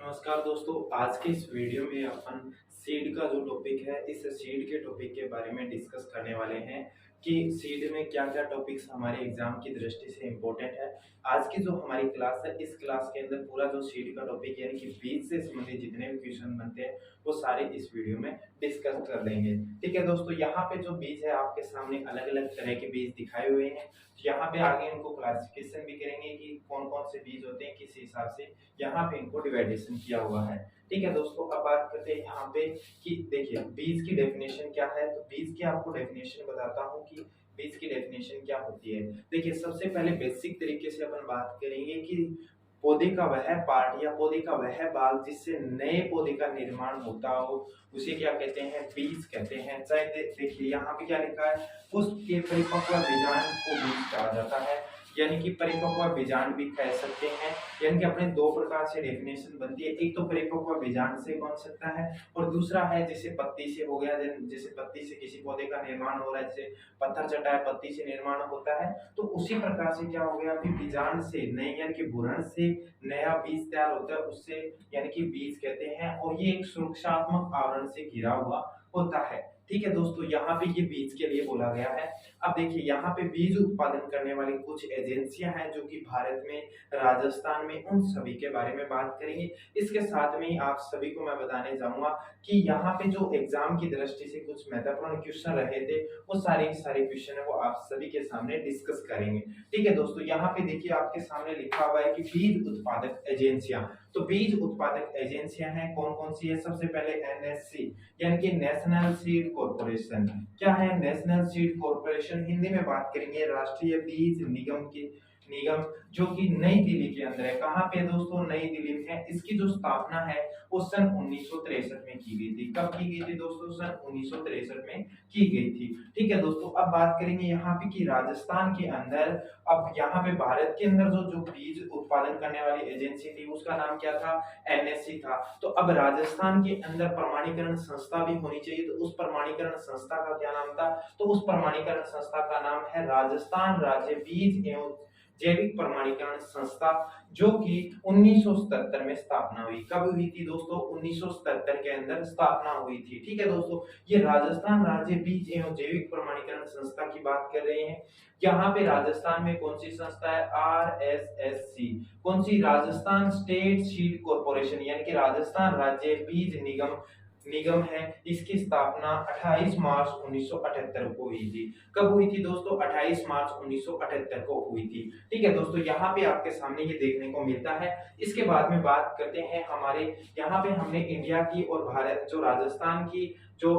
नमस्कार दोस्तों, आज के इस वीडियो में अपन सीड का जो टॉपिक है, इस सीड के टॉपिक के बारे में डिस्कस करने वाले हैं कि सीड में क्या-क्या टॉपिक्स हमारे एग्जाम की दृष्टि से इम्पोर्टेंट है। आज की जो हमारी क्लास है, इस क्लास के अंदर पूरा जो सीड का टॉपिक यानी कि बीज से संबंधित जितने भी क्वेश्चन बनते हैं, वो सारे इस वीडियो में डिस्कस कर लेंगे। ठीक है दोस्तों, यहाँ पे जो बीज है आपके सामने अलग-अलग तरह के बीज दिखाए हुए हैं। यहाँ पे आगे इनको क्लासिफिकेशन भी करेंगे कि कौन-कौन से बीज होते हैं, किस हिसाब से यहाँ पे इनको डिवाइडेशन किया हुआ है। ठीक है दोस्तों, अब बात करते हैं यहाँ पे कि देखिए बीज की डेफिनेशन क्या है। तो बीज की आपको डेफिनेशन बताता हूँ कि बीज की डेफिनेशन क्या होती है। देखिए सबसे पहले बेसिक तरीके से अपन बात करेंगे कि पौधे का वह पार्ट या पौधे का वह भाग जिससे नए पौधे का निर्माण होता हो, उसे क्या कहते हैं, बीज कहते हैं। चाहे देखिए यहाँ पे क्या लिखा है, उसके परिपक्व बीजांड को बीज कहा जाता है, यानी कि परिपक्व बीजांड भी कह सकते हैं। यानी कि अपने दो प्रकार से डेफिनेशन बनती है, एक तो परिपक्व बीजांड से बन सकता है और दूसरा है जैसे पत्ती से हो गया, जैसे पत्ती से किसी पौधे का निर्माण हो रहा है, जैसे पत्थर चटा है पत्ती से निर्माण होता है, तो उसी प्रकार से क्या हो गया, अभी बीजांड से नए यानी कि भ्रूण से नया बीज तैयार होता है, उससे यानी कि बीज कहते हैं। और ये एक सुरक्षात्मक आवरण से घिरा हुआ होता है। ठीक है दोस्तों, यहाँ पे ये बीज के लिए बोला गया है। अब देखिए यहाँ पे बीज उत्पादन करने वाली कुछ एजेंसियां हैं जो कि भारत में, राजस्थान में, उन सभी के बारे में बात करेंगे। इसके साथ में ही आप सभी को मैं बताने जाऊंगा कि यहाँ पे जो एग्जाम की दृष्टि से कुछ महत्वपूर्ण क्वेश्चन रहे थे, वो सारे क्वेश्चन है वो आप सभी के सामने डिस्कस करेंगे। ठीक है दोस्तों, यहाँ पे देखिए आपके सामने लिखा हुआ है कि बीज उत्पादक एजेंसियां। तो बीज उत्पादक एजेंसियां हैं कौन कौन सी है। सबसे पहले एनएससी यानी कि नेशनल सीड कॉर्पोरेशन। क्या है नेशनल सीड कॉर्पोरेशन, हिंदी में बात करेंगे राष्ट्रीय बीज निगम, जो कि नई दिल्ली के अंदर है। कहाँ पे दोस्तों, नई दिल्ली में है। इसकी जो स्थापना है वो सन 1963 में की गई थी। कब की गई थी दोस्तों, सन 1963 में की गई थी। ठीक है दोस्तों, अब बात करेंगे यहाँ पे कि राजस्थान के अंदर, अब यहाँ पे भारत के अंदर जो बीज उत्पादन करने वाली एजेंसी थी उसका नाम क्या था, एनएससी था। तो अब राजस्थान के अंदर प्रमाणीकरण संस्था भी होनी चाहिए, तो उस प्रमाणीकरण संस्था का क्या नाम था, तो उस प्रमाणीकरण संस्था का नाम है राजस्थान राज्य बीज एवं जैविक प्रमाणीकरण संस्था, जो कि 1977 में स्थापना हुई। कब हुई थी दोस्तों, 1977 के अंदर स्थापना हुई थी। ठीक है दोस्तों, ये राजस्थान राज्य बीज एवं जैविक प्रमाणीकरण संस्था की बात कर रहे हैं। यहाँ पे राजस्थान में कौन सी संस्था है, आरएसएससी। कौन सी, राजस्थान स्टेट सीड कॉर्पोरेशन, यानी कि राजस्थान राज्य बीज निगम है। इसकी स्थापना 28 मार्च 1978 को हुई थी। कब हुई थी दोस्तों, 28 मार्च 1978 को हुई थी। ठीक है दोस्तों, यहाँ पे आपके सामने ये देखने को मिलता है। इसके बाद में बात करते हैं हमारे, यहाँ पे हमने इंडिया की और भारत जो राजस्थान की जो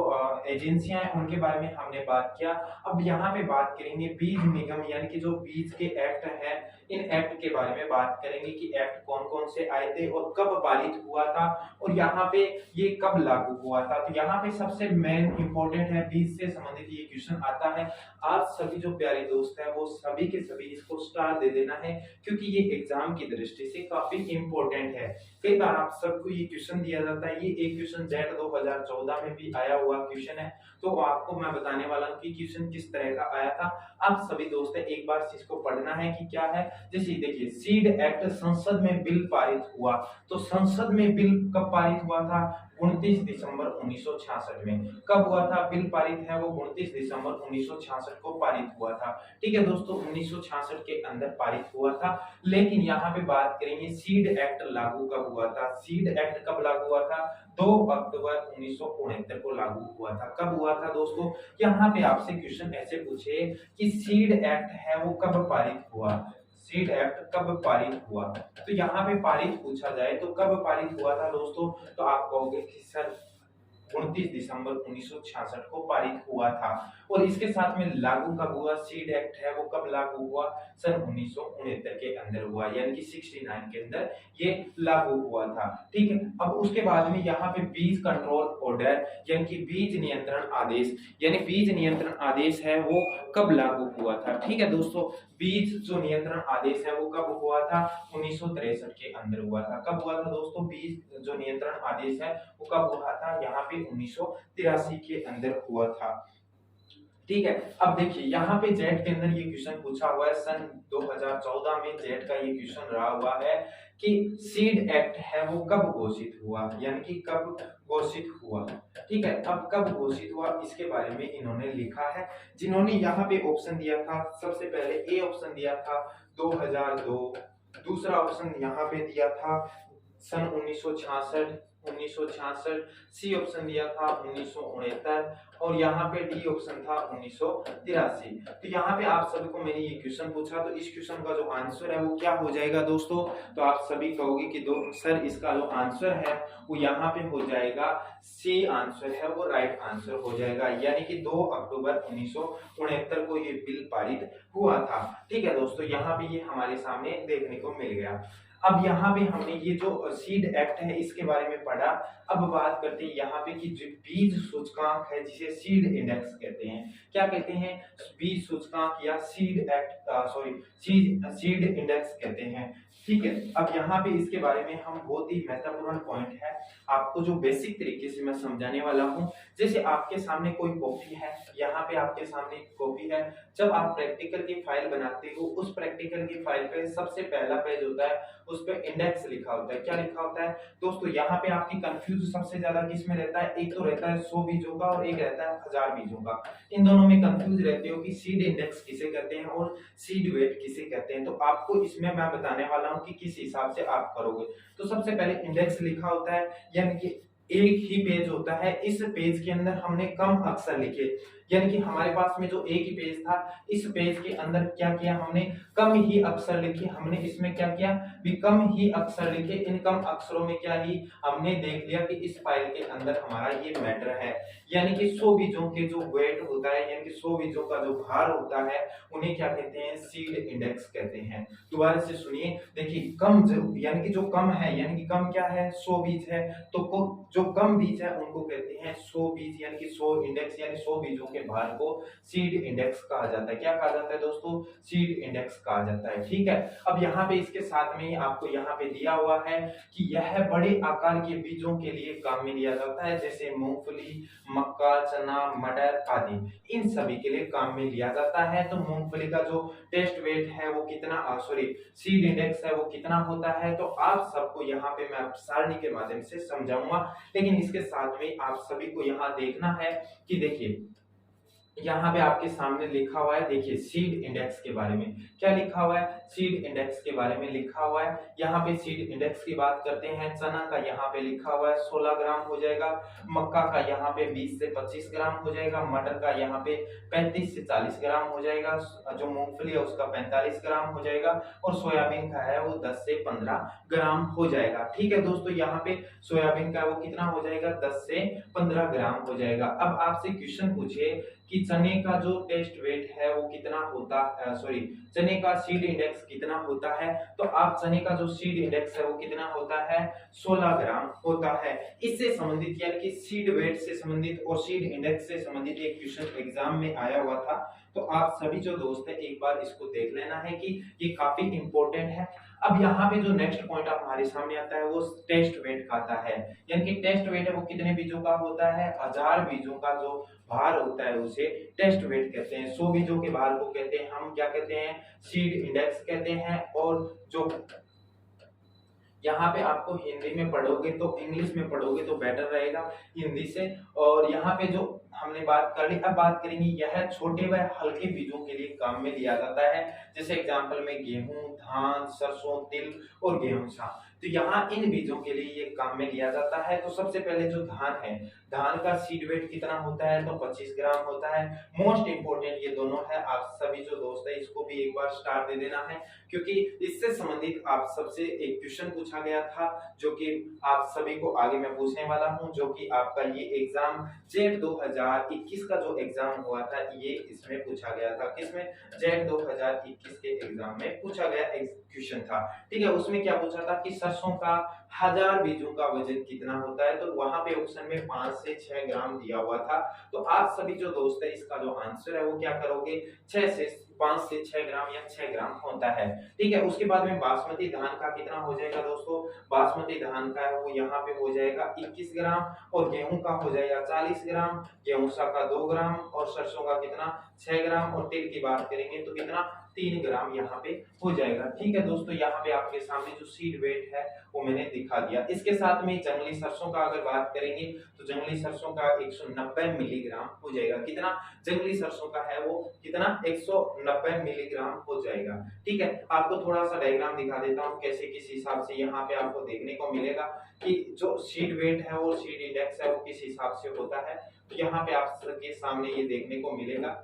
एजेंसियां हैं उनके बारे में हमने बात किया। अब यहाँ पे बात करेंगे बीज निगम यानी कि जो बीज के एक्ट है, इन एक्ट के बारे में बात करेंगे कि एक्ट कौन कौन से आए थे और कब पारित हुआ था और यहाँ पे ये कब लागू हुआ था। तो यहाँ पे सबसे मेन इंपॉर्टेंट है, बीज से संबंधित ये क्वेश्चन आता है। आज सभी जो प्यारे दोस्त हैं वो सभी के सभी इसको स्टार दे देना है, क्योंकि ये एग्जाम की दृष्टि से काफी इंपॉर्टेंट है। कई बार आप सबको ये क्वेश्चन दिया जाता है, ये एक क्वेश्चन जेट 2014 में भी आया हुआ क्वेश्चन है, तो आपको मैं बताने वाला हूँ कि क्वेश्चन किस तरह का आया था। आप सभी दोस्त है एक बार इसको पढ़ना है कि क्या है। जैसे देखिए, सीड एक्ट संसद में बिल पारित हुआ, तो संसद में बिल कब पारित हुआ था, 29 दिसंबर 1966 में। कब हुआ था बिल पारित है वो, 29 दिसंबर 1966 को पारित हुआ था। ठीक है दोस्तों, 1966 के अंदर पारित हुआ था। लेकिन यहाँ पे बात करेंगे सीड एक्ट लागू कब हुआ था। सीड एक्ट कब लागू हुआ था, 2 अक्टूबर 1969 को लागू हुआ था। कब हुआ था दोस्तों, यहाँ पे आपसे क्वेश्चन ऐसे पूछे कि सीड एक्ट है वो कब पारित हुआ, सीड एक्ट कब पारित हुआ। तो यहाँ पे पारित पूछा जाए तो कब पारित हुआ था दोस्तों, तो आप कहोगे कि सर 29 दिसंबर 1966 को पारित हुआ था। और इसके साथ में लागू कब हुआ, सीड एक्ट है वो कब लागू हुआ, सन 1969 के अंदर हुआ, यानी कि 69 के अंदर ये लागू हुआ था। ठीक है, अब उसके बाद में यहाँ पे बीज कंट्रोल ऑर्डर यानी कि बीज नियंत्रण आदेश, यानी बीज नियंत्रण आदेश है वो कब लागू हुआ था। ठीक है दोस्तों, बीज जो नियंत्रण आदेश है वो कब हुआ था, 1963 के अंदर हुआ था। कब हुआ था दोस्तों, बीज जो नियंत्रण आदेश है वो कब हुआ था, यहाँ पे 1983 के अंदर हुआ था। ठीक है, अब देखिए यहाँ पे जेट के अंदर ये क्वेश्चन पूछा हुआ है, सन 2014 में जेट का ये क्वेश्चन रहा हुआ है कि सीड एक्ट है वो कब घोषित हुआ, यानी कि कब घोषित हुआ। ठीक है, अब कब घोषित हुआ इसके बारे में इन्होंने लिखा है। जिन्होंने यहाँ पे ऑप्शन दिया था, सबसे पहले ए ऑप्शन दिया था 2002, दूसरा ऑप्शन यहाँ पे दिया था सन 1966, सी ऑप्शन दिया था 1969 और यहाँ पे डी ऑप्शन था 1983। तो यहाँ पे आप सभी को मैंने ये क्वेश्चन पूछा, तो इस क्वेश्चन का जो आंसर है वो क्या हो जाएगा दोस्तों, तो आप सभी कहोगे कि दो सर इसका जो आंसर है वो यहाँ पे हो जाएगा सी आंसर है वो राइट आंसर हो जाएगा, यानी कि 2 अक्टूबर 1969 को ये बिल पारित हुआ था। ठीक है दोस्तों, यहाँ पे ये हमारे सामने देखने को मिल गया। अब यहाँ पे हमने ये जो सीड एक्ट है इसके बारे में पढ़ा। अब बात करते हैं यहाँ पे कि जो बीज सूचकांक है जिसे सीड इंडेक्स कहते हैं, क्या कहते हैं, बीज सूचकांक या seed act sorry seed index कहते हैं। ठीक है, अब यहाँ पे इसके बारे में हम बहुत ही महत्वपूर्ण पॉइंट है आपको जो बेसिक तरीके से मैं समझाने वाला हूँ। जैसे आपके सामने कोई कॉपी है, यहाँ पे आपके सामने कॉपी है, जब आप प्रैक्टिकल की फाइल बनाते हो उस प्रैक्टिकल की फाइल पे सबसे पहला पेज होता है, उस पे इंडेक्स लिखा होता है। क्या लिखा होता है दोस्तों, यहाँ पे आपकी कंफ्यूज सबसे ज्यादा किस में रहता है, एक तो रहता है 100 बीजों का और एक रहता है 1000 बीजों का। इन दोनों में कंफ्यूज रहते हो कि सीड इंडेक्स किसे कहते हैं और सीड वेट किसे कहते हैं। तो आपको इसमें मैं बताने वाला हूँ कि किस हिसाब से आप करोगे। तो सबसे पहले इंडेक्स लिखा होता है, यानी कि एक ही पेज होता है, इस पेज के अंदर हमने कम अक्षर लिखे, यानी कि हमारे पास में जो एक ही पेज था, इस पेज के अंदर क्या किया हमने, कम ही अक्षर लिखे। हमने इसमें क्या किया भी कम ही अक्षर लिखे। इन कम अक्षरों में क्या ही हमने देख लिया कि इस फाइल के अंदर हमारा ये मैटर है, यानी कि 100 बीजों के जो वेट होता है, यानी कि 100 बीजों का जो भार होता है उन्हें क्या कहते हैं, सीड इंडेक्स कहते हैं। दोबारा से सुनिए, देखिए कम यानी कि जो कम है, यानी कि कम क्या है, 100 बीज है, तो जो कम बीज है उनको कहते हैं 100 बीज, यानी कि 100 इंडेक्स, यानी 100 बीजों के भार को सीड इंडेक्स कहा जाता है। क्या कहा जाता है दोस्तों, सीड इंडेक्स कहा जाता है। ठीक है, अब यहाँ पे इसके साथ में ही आपको यहाँ पे दिया हुआ है कि यह बड़े आकार के बीजों के लिए काम में लिया जाता है, जैसे मूंगफली, मक्का, चना, मटर आदि, इन सभी के लिए काम में लिया जाता है। तो मूंगफली का जो टेस्ट वेट है वो कितना, सॉरी सीड इंडेक्स है वो कितना होता है, तो आप सबको यहाँ पे मैं सारणी के माध्यम से समझाऊंगा, लेकिन इसके साथ में आप सभी को यहाँ देखना है कि देखिए यहाँ पे आपके सामने लिखा हुआ है, देखिए सीड इंडेक्स के बारे में क्या लिखा हुआ है, सीड इंडेक्स के बारे में लिखा हुआ है। यहाँ पे सीड इंडेक्स की बात करते हैं, चना का यहाँ पे लिखा हुआ है 16 ग्राम हो जाएगा, मक्का का यहाँ पे 20 से 25 ग्राम हो जाएगा, मटर का यहाँ पे 35 से 40 ग्राम हो जाएगा, जो मूंगफली है उसका 45 ग्राम हो जाएगा और सोयाबीन का है वो 10 से 15 ग्राम हो जाएगा। ठीक है दोस्तों, यहाँ पे सोयाबीन का वो कितना हो जाएगा, 10 से 15 ग्राम हो जाएगा। अब आपसे क्वेश्चन पूछे कि चने का जो टेस्ट वेट है वो कितना होता है, सॉरी चने का सीड इंडेक्स कितना होता है, तो आप चने का जो सीड इंडेक्स है वो कितना होता है, 16 ग्राम होता है। इससे संबंधित यानी कि सीड वेट से संबंधित और सीड इंडेक्स से संबंधित एक क्वेश्चन एग्जाम में आया हुआ था, तो आप सभी जो दोस्त है एक बार इसको देख लेना है कि ये काफी इंपॉर्टेंट है। अब यहाँ पे जो नेक्स्ट पॉइंट आप हमारे सामने आता है वो टेस्ट वेट का आता है, यानी कि टेस्ट वेट है वो कितने बीजों का होता है, 1000 बीजों का जो भार होता है उसे टेस्ट वेट कहते हैं। 100 बीजों के भार को कहते हैं हम क्या कहते हैं, सीड इंडेक्स कहते हैं। और जो यहाँ पे आपको हिंदी में पढ़ोगे तो इंग्लिश में पढ़ोगे तो बेटर रहेगा हिंदी से। और यहाँ पे जो हमने बात कर ली, अब बात करेंगे यह छोटे व हल्के बीजों के लिए काम में लिया जाता है, जैसे एग्जांपल में गेहूं, धान, सरसों, तिल और गेहूं सा। तो यहाँ इन बीजों के लिए ये काम में लिया जाता है। तो सबसे पहले जो धान है, धान का सीड वेट कितना होता है, तो 25 ग्राम होता है। मोस्ट इंपोर्टेंट ये दोनों है, आप सभी जो दोस्त है इसको भी एक बार स्टार दे देना है, क्योंकि इससे संबंधित आप सबसे एक क्वेश्चन पूछा गया था जो कि आप सभी को आगे मैं पूछने वाला हूं, जो कि आपका ये एग्जाम जेट 2021 का जो एग्जाम हुआ था ये इसमें पूछा गया था। किसमें, जेट 2021 के एग्जाम में पूछा गया क्वेश्चन था। ठीक है, उसमें क्या पूछा था कि सरसों का 1000 बीजों का वजन कितना होता है, तो वहां पे ऑप्शन में 5 से 6 ग्राम दिया हुआ था। तो आप सभी जो दोस्त है इसका जो आंसर है वो क्या करोगे, 5 से 6 ग्राम या 6 ग्राम होता है। ठीक है, उसके बाद में बासमती धान का कितना हो जाएगा दोस्तों, बासमती धान का है वो यहाँ पे हो जाएगा 21 ग्राम और गेहूं का हो जाएगा 40 ग्राम, गेहूं सा का 2 ग्राम और सरसों का कितना 6 ग्राम और तिल की बात करेंगे तो कितना 3 ग्राम यहाँ पे हो जाएगा। ठीक है दोस्तों, यहाँ पे आपके सामने जो सीड वेट है वो मैंने दिखा दिया। इसके साथ में जंगली सरसों का अगर बात करेंगे तो जंगली सरसों का 190 मिलीग्राम हो जाएगा। कितना जंगली सरसों का है वो, कितना 190 मिलीग्राम हो जाएगा। ठीक है, आपको थोड़ा सा डायग्राम दिखा देता हूँ कैसे किस हिसाब से यहाँ पे आपको देखने को मिलेगा कि जो सीड वेट है और सीड इंडेक्स है वो किस हिसाब से होता है। तो यहाँ पे आप सबके सामने ये देखने को मिलेगा।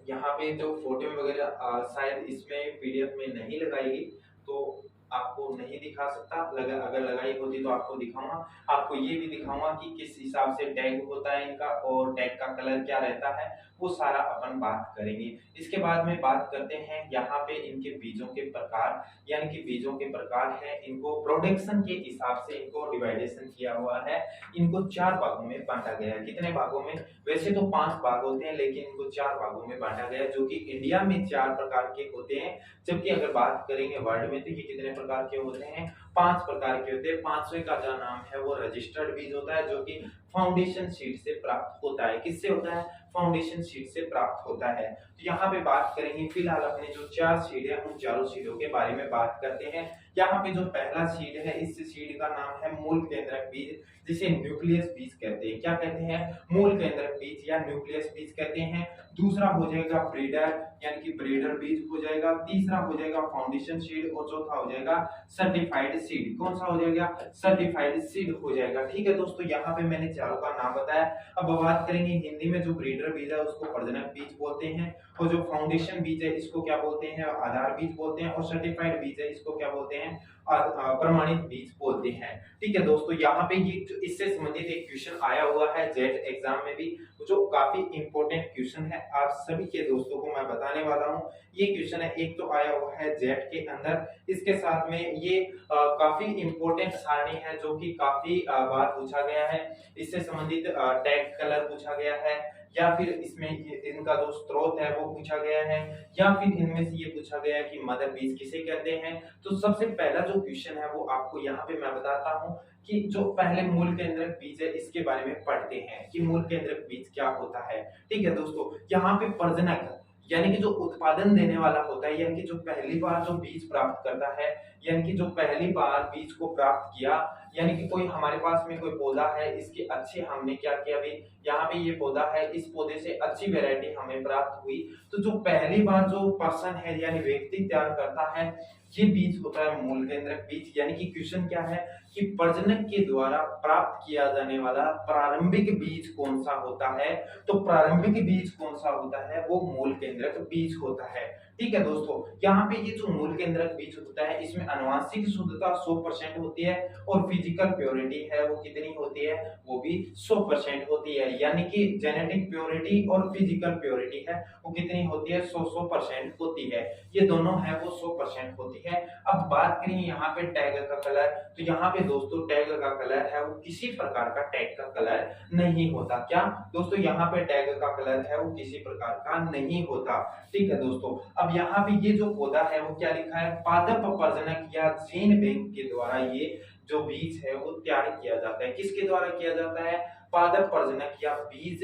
यहाँ पे जो फोटो वगैरह शायद इसमें पीडीएफ में नहीं लगाएगी तो आपको नहीं दिखा सकता, अगर लगाई होती तो आपको दिखाऊंगा। आपको ये भी दिखाऊंगा कि किस हिसाब से टैग होता है इनका और टैग का कलर क्या रहता है, वो सारा अपन बात करेंगे। इसके बाद में बात करते हैं यहाँ पे इनके बीजों के प्रकार, यानी कि बीजों के प्रकार है, इनको प्रोडक्शन के हिसाब से इनको डिवाइडेशन किया हुआ है। इनको 4 भागों में बांटा गया है। कितने भागों में, वैसे तो 5 भाग होते हैं लेकिन इनको 4 भागों में बांटा गया है, जो कि इंडिया में 4 प्रकार के होते हैं। जबकि अगर बात करेंगे वर्ल्ड में तो ये कितने प्रकार के होते हैं, 5 प्रकार के होते हैं। 5वें का जो नाम है वो रजिस्टर्ड बीज होता है, जो कि फाउंडेशन सीड से प्राप्त होता है। किससे होता है, फाउंडेशन सीड से प्राप्त होता है। तो यहाँ पे बात करेंगे फिलहाल अपने जो 4 सीड है उन चारों सीडों के बारे में बात करते हैं। यहाँ पे जो पहला सीड है इस सीड का नाम है मूल केंद्रक बीज, जिसे न्यूक्लियस बीज कहते हैं। क्या कहते हैं, मूल केंद्रक बीज या न्यूक्लियस बीज कहते हैं। दूसरा हो जाएगा ब्रीडर यानी कि ब्रीडर बीज हो जाएगा। तीसरा हो जाएगा फाउंडेशन सीड और चौथा हो जाएगा सर्टिफाइड सीड। कौन सा हो जाएगा, सर्टिफाइड सीड हो जाएगा। ठीक है दोस्तों, यहाँ पे मैंने चारों का नाम बताया। अब बात करेंगे हिंदी में जो ब्रीडर बीज है उसको प्रजनक बीज बोलते हैं, और जो फाउंडेशन बीज है इसको क्या बोलते हैं, आधार बीज बोलते हैं, और सर्टिफाइड बीज है इसको क्या बोलते हैं, प्रमाणित बीज बोलते हैं। ठीक है दोस्तों, यहाँ पे ये जो इससे संबंधित एक क्वेश्चन आया हुआ है जेट एग्जाम में भी, जो काफी इंपॉर्टेंट क्वेश्चन है, आप सभी के दोस्तों को मैं बताने वाला हूँ। ये क्वेश्चन है, एक तो आया हुआ है जेट के अंदर, इसके साथ में ये काफी इंपॉर्टेंट सारणी है जो कि काफी बार पूछा गया है। इससे संबंधित टैग कलर पूछा गया है, या फिर इसमें इनका जो स्रोत है वो पूछा गया है, या फिर इनमें से ये पूछा गया है कि मदर बीज किसे कहते हैं। तो सबसे पहला जो क्वेश्चन है वो आपको यहाँ पे मैं बताता हूँ कि जो पहले मूल केंद्रक बीज है इसके बारे में पढ़ते हैं कि मूल केंद्रक बीज क्या होता है। ठीक है दोस्तों, यहाँ पे प्रजनक यानी कि जो उत्पादन देने वाला होता है, यानी कि जो पहली बार जो बीज प्राप्त करता है, यानी कि जो पहली बार बीज को प्राप्त किया, यानी कि कोई हमारे पास में कोई पौधा है, इसकी अच्छी हमने क्या किया, अभी यहाँ पे ये पौधा है, इस पौधे से अच्छी वैरायटी हमें प्राप्त हुई, तो जो पहली बार जो पर्सन है यानी व्यक्ति तैयार करता है ये बीज होता है मूल केंद्रक बीज। यानी कि क्वेश्चन क्या है कि प्रजनक के द्वारा प्राप्त किया जाने वाला प्रारंभिक बीज कौन सा होता है, तो प्रारंभिक बीज कौन सा होता है, वो मूल केंद्रक बीज होता है। ठीक है दोस्तों, यहाँ पे ये जो मूल केंद्रक बीज होता है इसमें आनुवंशिक शुद्धता 100% होती है, और फिजिकल प्योरिटी है वो कितनी होती है, वो भी 100% होती है। यानी कि जेनेटिक प्योरिटी और फिजिकल प्योरिटी है वो कितनी होती है, 100% होती है। ये दोनों है वो 100% होती है। अब बात करें यहाँ पे टैग का कलर, तो यहाँ पे दोस्तों टैग का कलर है वो किसी प्रकार का टैग का कलर नहीं होता। क्या दोस्तों, यहाँ पे टैग का कलर है वो किसी प्रकार का नहीं होता। ठीक है दोस्तों, अब यहाँ पे ये जो पौधा है वो क्या लिखा है, पादप प्रजनक या जीन बैंक के द्वारा ये जो बीज है वो तैयार किया जाता है। किसके द्वारा किया जाता है, पादप प्रजनक या बीज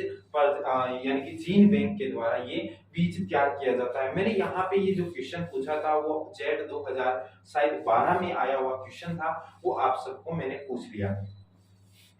यानी कि जीन बैंक के द्वारा ये बीज तैयार किया जाता है। मैंने यहाँ पे ये जो क्वेश्चन पूछा था वो जेट 2012 में आया हुआ क्वेश्चन था, वो आप सबको मैंने पूछ लिया।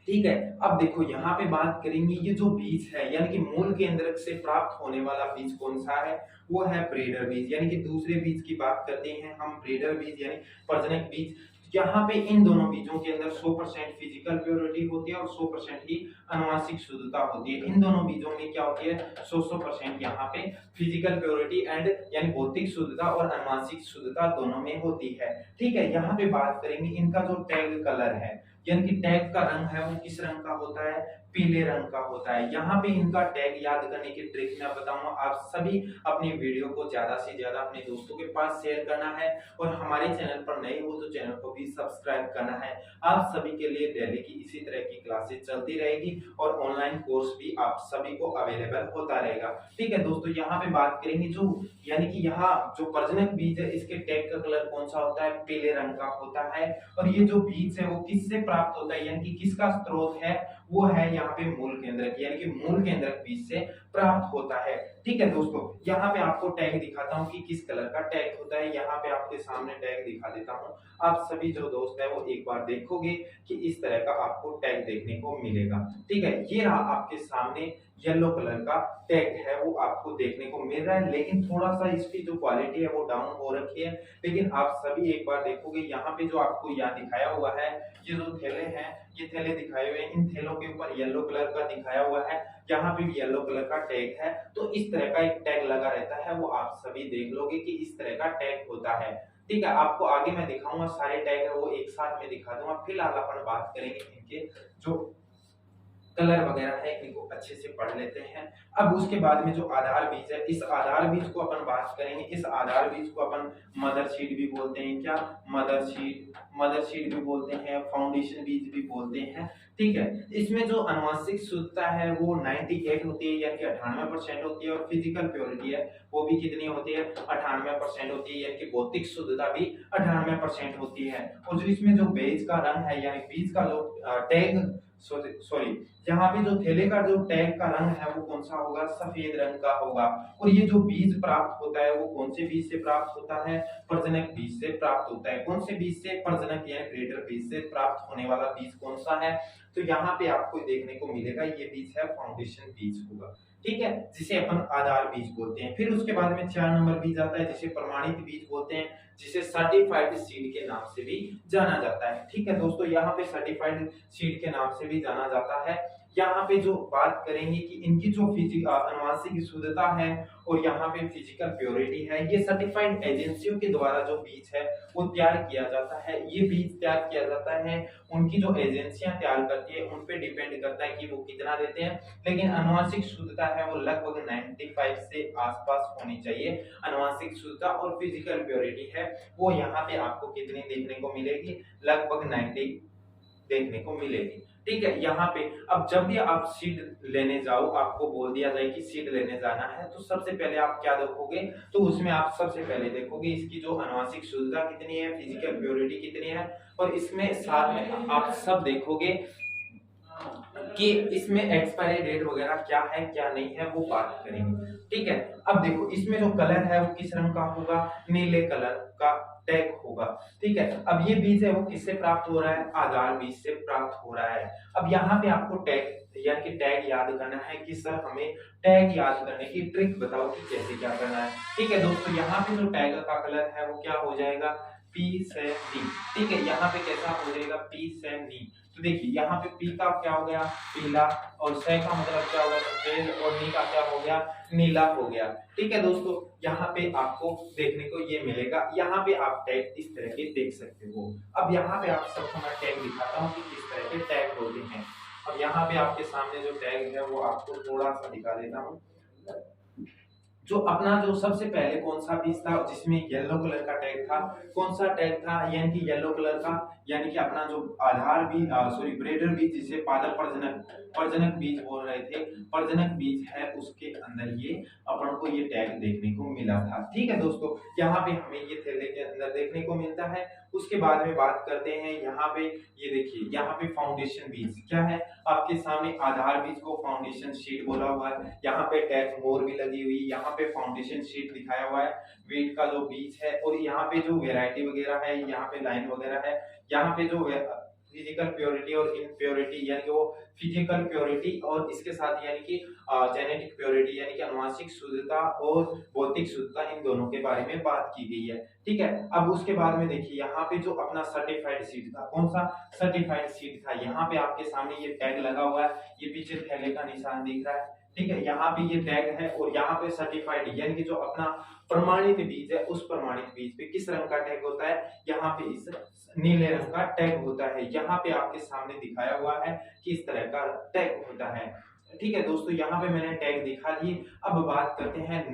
ठीक है, अब देखो यहाँ पे बात करेंगे ये जो बीज है यानी कि मूल केंद्रक से प्राप्त होने वाला बीज कौन सा है, वो है ब्रीडर बीज। यानी कि दूसरे बीज की बात करते हैं हम, ब्रीडर बीज यानी प्रजनक बीज। यहाँ पे इन दोनों बीजों के अंदर 100% फिजिकल प्योरिटी होती है और 100% ही आनुवंशिक शुद्धता होती है। इन दोनों बीजों में क्या होती है, 100% यहाँ पे फिजिकल प्योरिटी एंड यानी भौतिक शुद्धता और आनुवंशिक शुद्धता दोनों में होती है। ठीक है, यहाँ पे बात करेंगे इनका जो टैग कलर है यानी कि टैग का रंग है वो किस रंग का होता है, पीले रंग का होता है। यहाँ पे इनका टैग याद करने की ट्रिक मैं बताऊंगा। आप सभी अपनी वीडियो को ज्यादा से ज्यादा अपने दोस्तों के पास शेयर करना है, और हमारे चैनल पर नए हो तो चैनल को भी सब्सक्राइब करना है। आप सभी के लिए डेली की इसी तरह की क्लासेस चलती रहेगी और ऑनलाइन कोर्स भी आप सभी को अवेलेबल होता रहेगा। ठीक है दोस्तों, यहाँ पे बात करेंगे जो यानी कि यहाँ जो प्रजनक बीज है इसके टैग का कलर कौन सा होता है, पीले रंग का होता है। और ये जो बीज है वो किससे प्राप्त होता है यानी कि किसका स्रोत है, वो है यहाँ पे मूल केंद्रक यानी कि मूल केंद्रक बीज से प्राप्त होता है। ठीक है दोस्तों, यहाँ पे आपको टैग दिखाता हूँ कि किस कलर का टैग होता है। यहाँ पे आपके सामने टैग दिखा देता हूँ, आप सभी जो दोस्त है वो एक बार देखोगे कि इस तरह का आपको टैग देखने को मिलेगा। ठीक है, ये रहा आपके सामने येलो कलर का टैग है, वो आपको देखने को मिल रहा है, लेकिन थोड़ा सा इसकी जो क्वालिटी है वो डाउन हो रखी है। लेकिन आप सभी एक बार देखोगे, यहाँ पे जो आपको यहाँ दिखाया हुआ है, ये जो थैले हैं, ये थैले दिखाए हुए हैं, इन थैलों के ऊपर येलो कलर का दिखाया हुआ है, यहाँ पे भी येलो कलर का टैग है। तो इस तरह का एक टैग लगा रहता है, वो आप सभी देख लोगे कि इस तरह का टैग होता है। ठीक है, आपको आगे मैं दिखाऊंगा, सारे टैग है वो एक साथ में दिखा दूंगा। फिलहाल अपन बात करेंगे इनके जो कलर वगैरह है, इनको अच्छे से पढ़ लेते हैं। अब उसके बाद में जो आधार बीज है, इस आधार बीज को अपन बात करेंगे। इस आधार बीज को अपन मदर सीड भी बोलते हैं, क्या मदर सीड भी बोलते हैं, फाउंडेशन बीज भी बोलते हैं। ठीक है, इसमें जो आनुवंशिक शुद्धता है वो 98 होती है, यानी कि 98% होती है, और फिजिकल प्योरिटी है वो भी कितनी होती है, 98% होती है, यानी कि भौतिक शुद्धता भी 98% होती है। और जो इसमें जो बीज का रंग है, यानी बीज का जो टैग सॉरी यहाँ पे जो थैले का जो टैग का रंग है वो कौन सा होगा, सफेद रंग का होगा। और ये जो बीज प्राप्त होता है वो कौन से बीज से प्राप्त होता है, प्रजनक बीज से प्राप्त होता है। कौन से बीज से, प्रजनक यानी ब्रीडर बीज से प्राप्त होने वाला बीज कौन सा है, तो यहाँ पे आपको देखने को मिलेगा ये बीज है फाउंडेशन बीज होगा। ठीक है, जिसे अपन आधार बीज बोलते हैं। फिर उसके बाद में 4 नंबर बीज आता है जिसे प्रमाणित बीज बोलते हैं, जिसे सर्टिफाइड सीड के नाम से भी जाना जाता है। ठीक है दोस्तों, यहाँ पे सर्टिफाइड सीड के नाम से भी जाना जाता है। यहाँ पे जो बात करेंगे कि इनकी जो आनुवंशिक शुद्धता है और यहाँ पे फिजिकल प्योरिटी है, ये सर्टिफाइड एजेंसियों के द्वारा जो बीज है वो तैयार किया जाता है। ये बीज तैयार किया जाता है, उनकी जो एजेंसियां तैयार करती है उन पे डिपेंड करता है कि वो कितना देते हैं। लेकिन आनुवंशिक शुद्धता है वो लगभग 95 से आसपास होनी चाहिए। आनुवंशिक शुद्धता और फिजिकल प्योरिटी है वो यहाँ पे आपको कितनी देखने को मिलेगी, लगभग 90 देखने को मिलेगी। ठीक है, यहाँ पे अब जब भी आप सीड लेने जाओ, आपको बोल दिया जाए कि सीड लेने जाना है, तो सबसे पहले आप क्या देखोगे, तो उसमें आप सबसे पहले देखोगे इसकी जो आनुवंशिक शुद्धता कितनी है, फिजिकल प्योरिटी कितनी है, और इसमें साथ में आप सब देखोगे कि इसमें एक्सपायरी डेट वगैरह क्या है क्या नहीं है, वो बात करेंगे। ठीक है, अब देखो इसमें जो कलर है वो किस रंग का होगा, नीले कलर का टैग होगा। ठीक है, अब ये बीज है वो किससे प्राप्त हो रहा है, आधार बीज से प्राप्त हो रहा है। अब यहाँ पे आपको टैग यानी कि टैग याद करना है कि सर हमें टैग याद करने की ट्रिक बताओ कि कैसे क्या करना है। ठीक है दोस्तों, यहाँ पे जो टैग का कलर है वो क्या हो जाएगा, पी से नी। ठीक है, यहाँ पे कैसा हो जाएगा, पी से नी। तो देखिए यहाँ पे पी का क्या हो गया, पीला, और से का मतलब क्या होगा, सफेद, और नी का क्या हो गया, नीला हो गया। ठीक है दोस्तों, यहाँ पे आपको देखने को ये मिलेगा। यहाँ पे आप टैग इस तरह के देख सकते हो। अब यहाँ पे आप सबको मैं टैग दिखाता हूँ कि किस तरह के टैग होते हैं। अब यहाँ पे आपके सामने जो टैग है वो आपको थोड़ा सा दिखा देता हूँ। जो अपना जो सबसे पहले कौन सा बीज था जिसमें येलो कलर का टैग था, कौन सा टैग था, यानी कि येलो कलर का, यानी कि अपना जो आधार बीज ब्रीडर बीज जिसे पादप प्रजनक बीज बोल रहे थे, प्रजनक बीज है, उसके अंदर ये अपन को ये टैग देखने को मिला था। ठीक है दोस्तों, यहाँ पे हमें ये थैले के अंदर देखने को मिलता है। उसके बाद में बात करते हैं यहाँ पे, ये देखिए यहाँ पे फाउंडेशन बीज क्या है, आपके सामने आधार बीज को फाउंडेशन शीट बोला हुआ है, यहाँ पे टैग मोर भी लगी हुई, यहाँ पे फाउंडेशन शीट दिखाया हुआ है, वीट का जो बीज है, और यहाँ पे जो वेराइटी वगैरह है, यहाँ पे लाइन वगैरह है, यहाँ पे जो फिजिकल प्योरिटी और इम्प्योरिटी, यानी कि वो फिजिकल प्योरिटी और इसके साथ यानी कि जेनेटिक प्योरिटी यानी कि आनुवंशिक शुद्धता और भौतिक शुद्धता, इन दोनों के बारे में बात की गई है। ठीक है, अब उसके बाद में देखिए यहाँ पे जो अपना सर्टिफाइड सीड था, कौन सा सर्टिफाइड सीड था, यहाँ पे आपके सामने ये टैग लगा हुआ है, ये पीछे थैले का निशान दिख रहा है। ठीक है, यहाँ पे ये टैग है, और यहाँ पे सर्टिफाइड यानी कि जो अपना प्रमाणित बीज है, उस प्रमाणित बीज पे किस रंग का टैग होता है, यहाँ पे इस नीले रंग का टैग होता है। यहाँ पे आपके सामने दिखाया हुआ है कि इस तरह का टैग होता है। ठीक है दोस्तों, यहाँ पे मैंने टैग दिखा दिए। अब बात करते हैं